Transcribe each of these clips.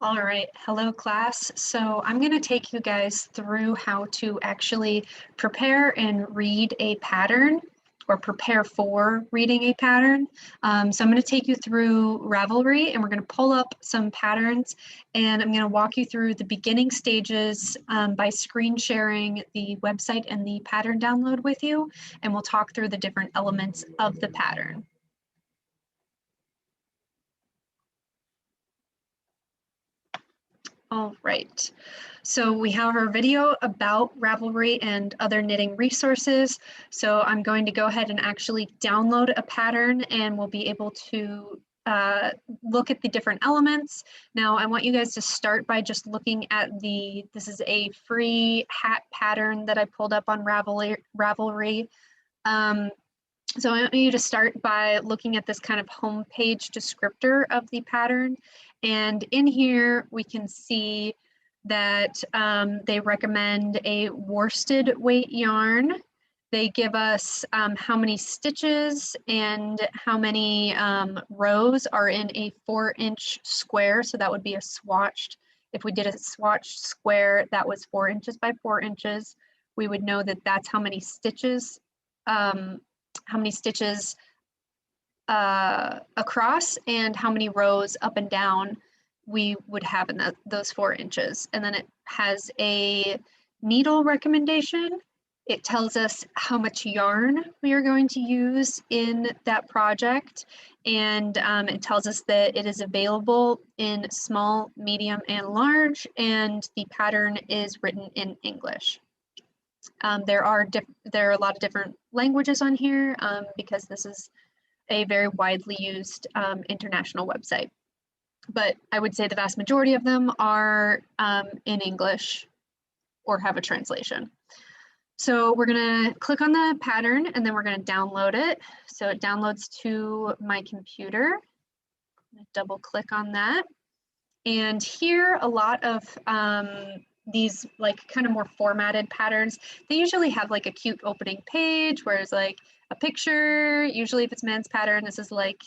All right, hello class. So I'm going to take you guys through how to actually prepare and read a pattern or prepare for reading a pattern. So I'm going to take you through Ravelry and we're going to pull up some patterns and I'm going to walk you through the beginning stages by screen sharing the website and the pattern download with you, and we'll talk through the different elements of the pattern. All right, so we have our video about Ravelry and other knitting resources. So I'm going to go ahead and actually download a pattern and we'll be able to look at the different elements. Now I want you guys to start by just looking at this is a free hat pattern that I pulled up on Ravelry. So I want you to start by looking at this kind of homepage descriptor of the pattern. And in here, we can see that they recommend a worsted weight yarn. They give us how many stitches and how many rows are in a 4-inch square. So that would be a swatched. If we did a swatched square that was 4 inches by 4 inches, we would know that that's how many stitches across and how many rows up and down we would have in those 4 inches. And then it has a needle recommendation. It tells us how much yarn we are going to use in that project. And it tells us that it is available in small, medium, and large, and the pattern is written in English. There are a lot of different languages on here because this is a very widely used international website. But I would say the vast majority of them are in English or have a translation. So we're gonna click on the pattern and then we're gonna download it. So it downloads to my computer. Double click on that. And here a lot of these like kind of more formatted patterns, they usually have like a cute opening page where it's like a picture. Usually if it's men's pattern, this is like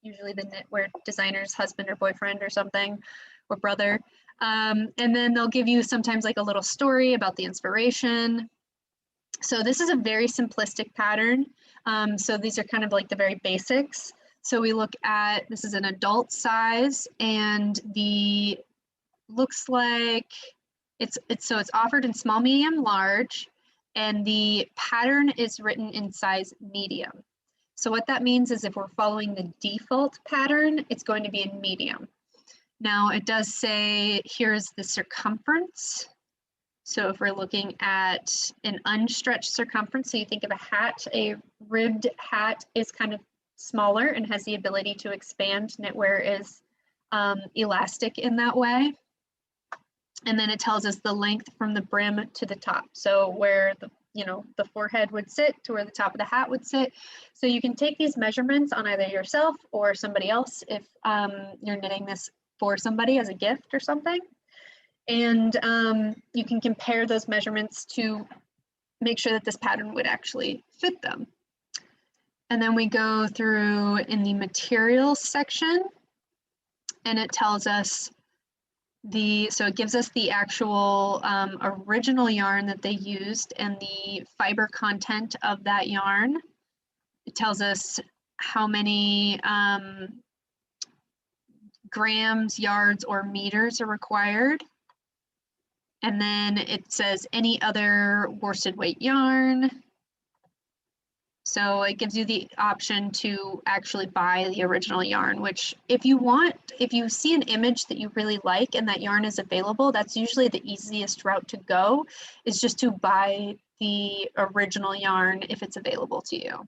usually the knitwear designer's husband or boyfriend or something, or brother. And then they'll give you sometimes like a little story about the inspiration. So this is a very simplistic pattern. So these are kind of like the very basics. So we look at, this is an adult size and looks like it's offered in small, medium, large, and the pattern is written in size medium. So what that means is if we're following the default pattern, it's going to be in medium. Now it does say here's the circumference. So if we're looking at an unstretched circumference, so you think of a hat, a ribbed hat is kind of smaller and has the ability to expand. Knitwear is elastic in that way. And then it tells us the length from the brim to the top. So where the forehead would sit to where the top of the hat would sit. So you can take these measurements on either yourself or somebody else if you're knitting this for somebody as a gift or something. And you can compare those measurements to make sure that this pattern would actually fit them. And then we go through in the materials section and it tells us so it gives us the actual original yarn that they used and the fiber content of that yarn. It tells us how many grams, yards, or meters are required. And then it says any other worsted weight yarn. So it gives you the option to actually buy the original yarn, which if you see an image that you really like and that yarn is available, that's usually the easiest route to go, is just to buy the original yarn if it's available to you.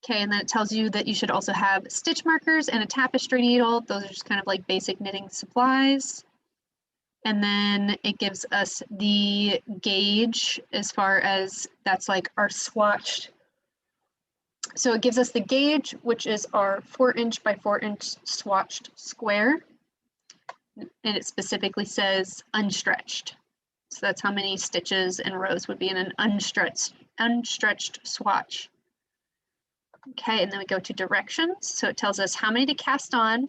Okay, and then it tells you that you should also have stitch markers and a tapestry needle. Those are just kind of like basic knitting supplies. And then it gives us the gauge as far as that's like our swatched. So it gives us the gauge, which is our 4-inch by 4-inch swatched square. And it specifically says unstretched. So that's how many stitches and rows would be in an unstretched swatch. Okay, and then we go to directions. So it tells us how many to cast on,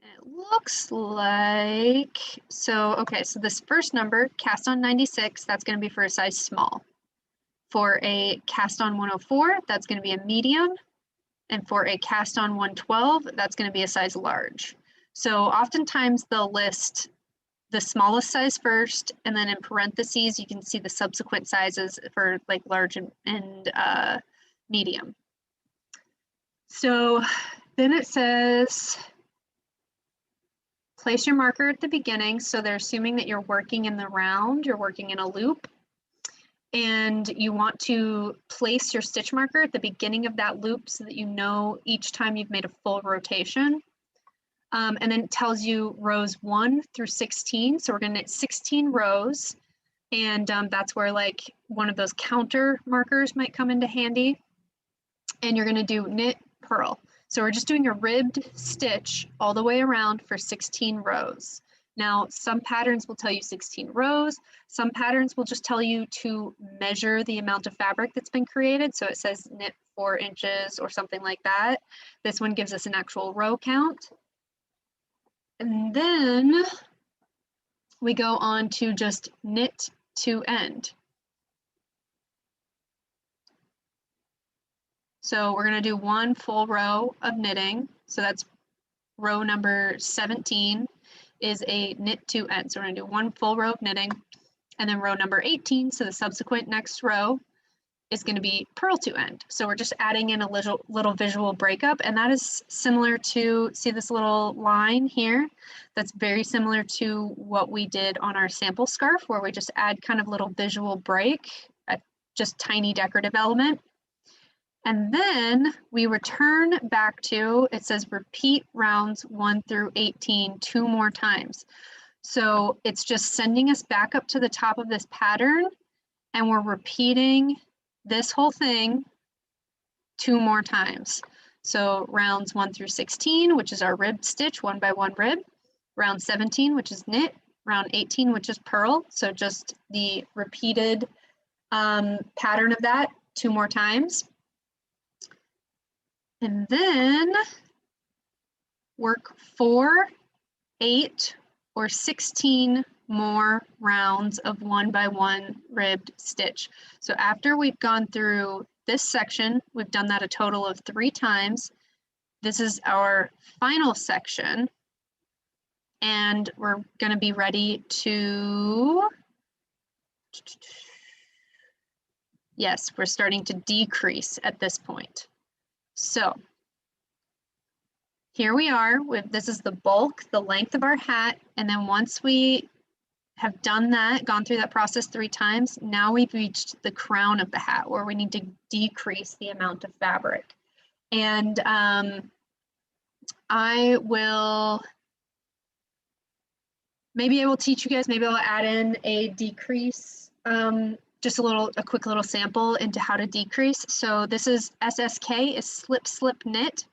It looks like, so, okay, so this first number, cast on 96, that's going to be for a size small. For a cast on 104, that's going to be a medium. And for a cast on 112, that's going to be a size large. So oftentimes they'll list the smallest size first, and then in parentheses, you can see the subsequent sizes for like large and medium. So then it says, place your marker at the beginning. So they're assuming that you're working in the round, you're working in a loop, and you want to place your stitch marker at the beginning of that loop so that you know each time you've made a full rotation. And then it tells you rows 1 through 16. So we're going to knit 16 rows, and that's where like one of those counter markers might come into handy. And you're going to do knit, purl. So we're just doing a ribbed stitch all the way around for 16 rows. Now, some patterns will tell you 16 rows. Some patterns will just tell you to measure the amount of fabric that's been created. So it says knit 4 inches or something like that. This one gives us an actual row count. And then we go on to just knit to end. So we're going to do one full row of knitting. So that's row number 17 is a knit to end. So we're going to do one full row of knitting, and then row number 18, so the subsequent next row, is going to be purl to end. So we're just adding in a little visual breakup, and that is similar to, see this little line here? That's very similar to what we did on our sample scarf, where we just add kind of little visual break, a just tiny decorative element. And then we return back to, it says repeat rounds 1 through 18 2 more times. So it's just sending us back up to the top of this pattern, and we're repeating this whole thing 2 more times. So rounds 1 through 16, which is our rib stitch, 1 by 1 rib, round 17, which is knit, round 18, which is purl. So just the repeated pattern of that 2 more times. And then work 4, 8, or 16 more rounds of 1 by 1 ribbed stitch. So after we've gone through this section, we've done that a total of 3 times. This is our final section, and we're going to be ready to, yes, we're starting to decrease at this point. So here we are with, this is the bulk, the length of our hat. And then once we have done that, gone through that process 3 times, now we've reached the crown of the hat where we need to decrease the amount of fabric. And I will teach you guys, maybe I'll add in a decrease, just a quick little sample into how to decrease. So this is SSK, is slip, slip, knit.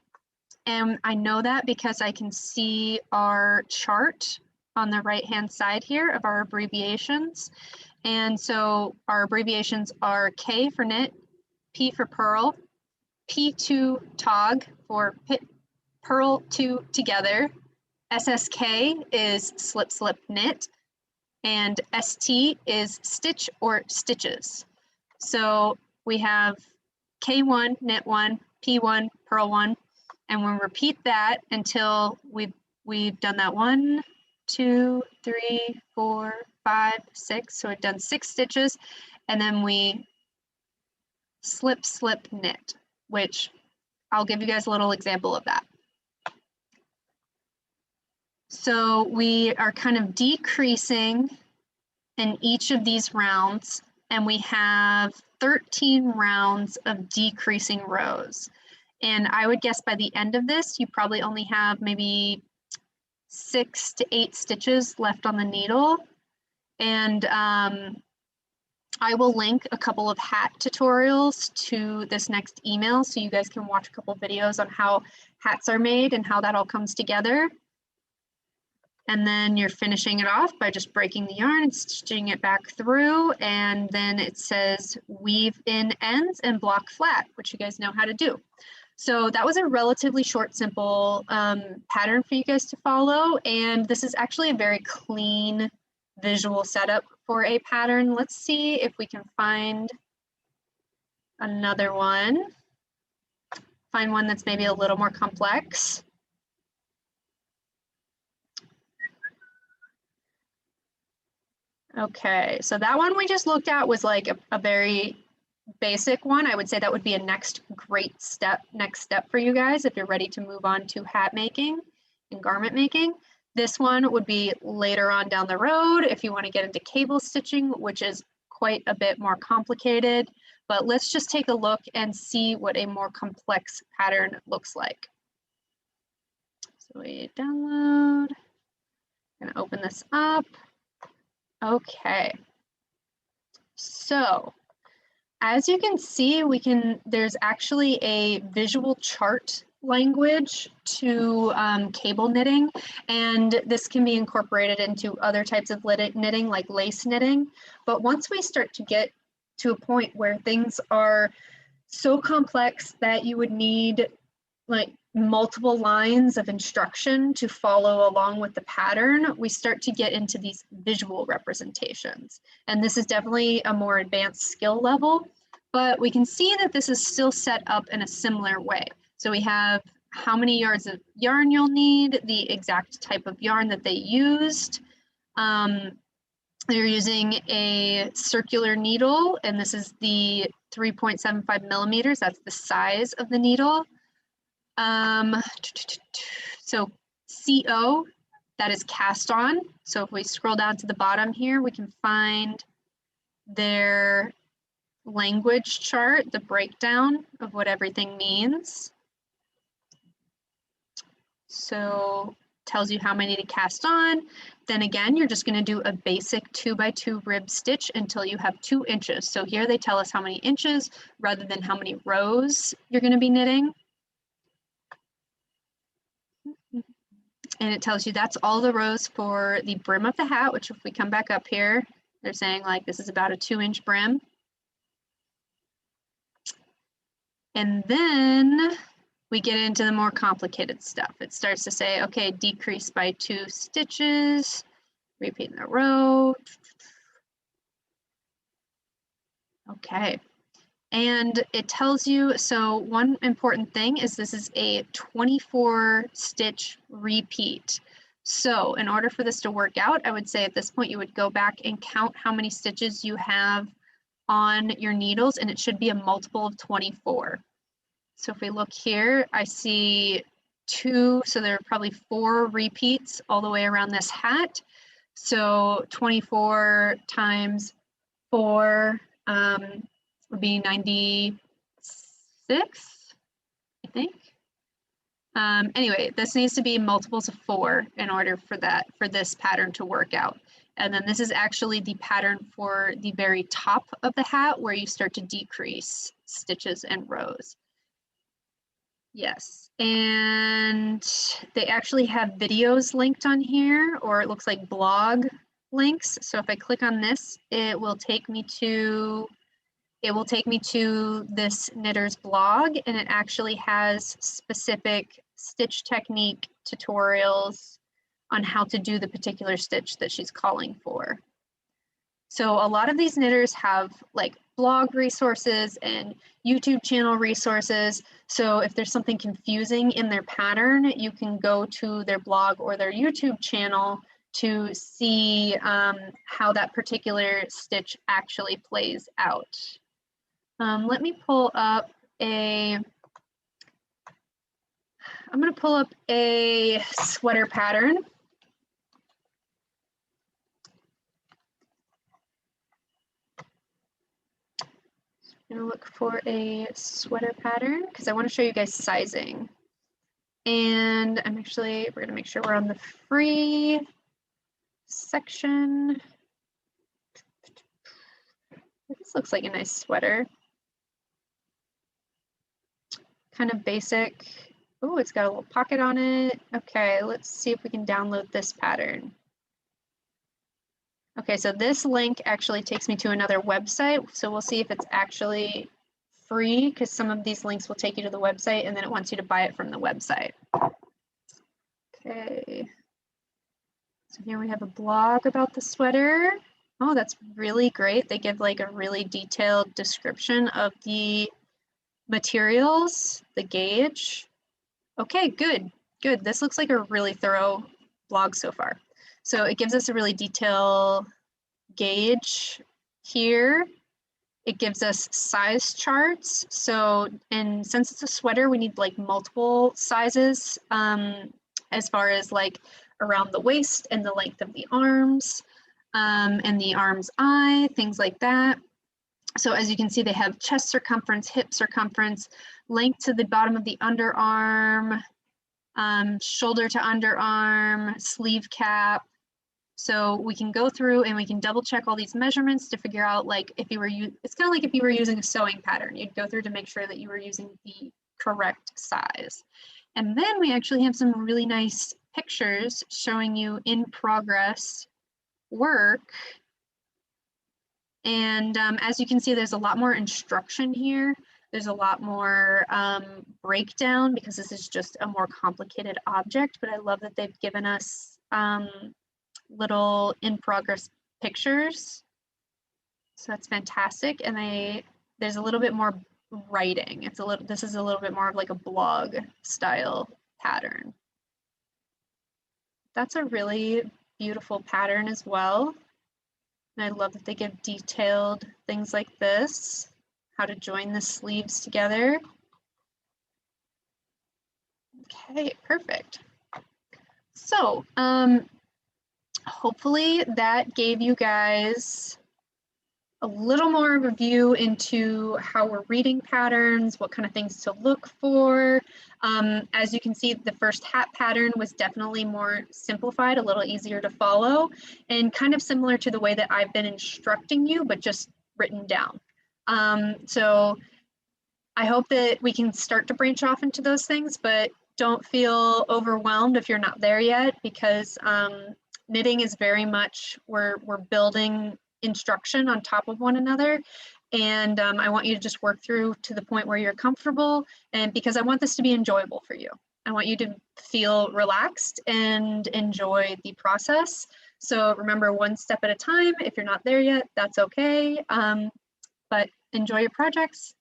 And I know that because I can see our chart on the right-hand side here of our abbreviations. And so our abbreviations are K for knit, P for purl, P2 tog for purl 2 together, SSK is slip, slip, knit, and ST is stitch or stitches. So we have K1, knit 1, P1, purl 1, and we'll repeat that until we've done that 1, 2, 3, 4, 5, 6. So we've done 6 stitches, and then we slip, slip, knit, which I'll give you guys a little example of that. So we are kind of decreasing in each of these rounds, and we have 13 rounds of decreasing rows. And I would guess by the end of this, you probably only have maybe 6 to 8 stitches left on the needle. And I will link a couple of hat tutorials to this next email so you guys can watch a couple videos on how hats are made and how that all comes together. And then you're finishing it off by just breaking the yarn and stitching it back through. And then it says weave in ends and block flat, which you guys know how to do. So that was a relatively short, simple pattern for you guys to follow. And this is actually a very clean visual setup for a pattern. Let's see if we can find another one. Find one that's maybe a little more complex. Okay, so that one we just looked at was like a very basic one. I would say that would be a next step for you guys if you're ready to move on to hat making and garment making. This one would be later on down the road if you want to get into cable stitching, which is quite a bit more complicated. But let's just take a look and see what a more complex pattern looks like. So we download, I'm gonna open this up. Okay, so as you can see, there's actually a visual chart language to cable knitting, and this can be incorporated into other types of knitting like lace knitting. But once we start to get to a point where things are so complex that you would need like multiple lines of instruction to follow along with the pattern, we start to get into these visual representations. And this is definitely a more advanced skill level, but we can see that this is still set up in a similar way. So we have how many yards of yarn you'll need, the exact type of yarn that they used. They're using a circular needle, and this is the 3.75 millimeters. That's the size of the needle. So CO, that is cast on. So if we scroll down to the bottom here, we can find their language chart, the breakdown of what everything means. So tells you how many to cast on. Then again, you're just going to do a basic 2x2 rib stitch until you have 2 inches. So here they tell us how many inches rather than how many rows you're going to be knitting. And it tells you that's all the rows for the brim of the hat, which if we come back up here, they're saying like this is about a 2-inch brim. And then we get into the more complicated stuff. It starts to say, okay, decrease by 2 stitches, repeat in the row. Okay. And it tells you, so one important thing is this is a 24 stitch repeat. So in order for this to work out, I would say at this point you would go back and count how many stitches you have on your needles, and it should be a multiple of 24. So if we look here, I see 2, so there are probably 4 repeats all the way around this hat. So 24 times 4 would be 96, I think. Anyway, this needs to be multiples of 4 in order for this pattern to work out. And then this is actually the pattern for the very top of the hat where you start to decrease stitches and rows. Yes, and they actually have videos linked on here, or it looks like blog links. So if I click on this, it will take me to this knitter's blog, and it actually has specific stitch technique tutorials on how to do the particular stitch that she's calling for. So a lot of these knitters have like blog resources and YouTube channel resources. So if there's something confusing in their pattern, you can go to their blog or their YouTube channel to see how that particular stitch actually plays out. Let me pull up I'm going to pull up a sweater pattern. I'm going to look for a sweater pattern because I want to show you guys sizing. And we're going to make sure we're on the free section. This looks like a nice sweater. Kind of basic. Oh, it's got a little pocket on it. Okay, let's see if we can download this pattern. Okay, so this link actually takes me to another website, so we'll see if it's actually free because some of these links will take you to the website and then it wants you to buy it from the website. Okay. So here we have a blog about the sweater. Oh, that's really great. They give like a really detailed description of the materials, the gauge. Okay, good, good. This looks like a really thorough blog so far. So it gives us a really detailed gauge here. It gives us size charts. So, and since it's a sweater, we need like multiple sizes as far as like around the waist and the length of the arms and the arm's eye, things like that. So as you can see, they have chest circumference, hip circumference, length to the bottom of the underarm, shoulder to underarm, sleeve cap. So we can go through and we can double check all these measurements to figure out like if you were, it's kind of like if you were using a sewing pattern, you'd go through to make sure that you were using the correct size. And then we actually have some really nice pictures showing you in progress work. And as you can see, there's a lot more instruction here. There's a lot more breakdown because this is just a more complicated object, but I love that they've given us little in progress pictures. So that's fantastic. And there's a little bit more writing. This is a little bit more of like a blog style pattern. That's a really beautiful pattern as well. And I love that they give detailed things like this, how to join the sleeves together. Okay, perfect. So hopefully that gave you guys a little more of a view into how we're reading patterns, what kind of things to look for. As you can see, the first hat pattern was definitely more simplified, a little easier to follow, and kind of similar to the way that I've been instructing you, but just written down. So I hope that we can start to branch off into those things, but don't feel overwhelmed if you're not there yet, because knitting is very much, we're building instruction on top of one another. And I want you to just work through to the point where you're comfortable, and because I want this to be enjoyable for you. I want you to feel relaxed and enjoy the process. So remember, one step at a time. If you're not there yet, that's okay. But enjoy your projects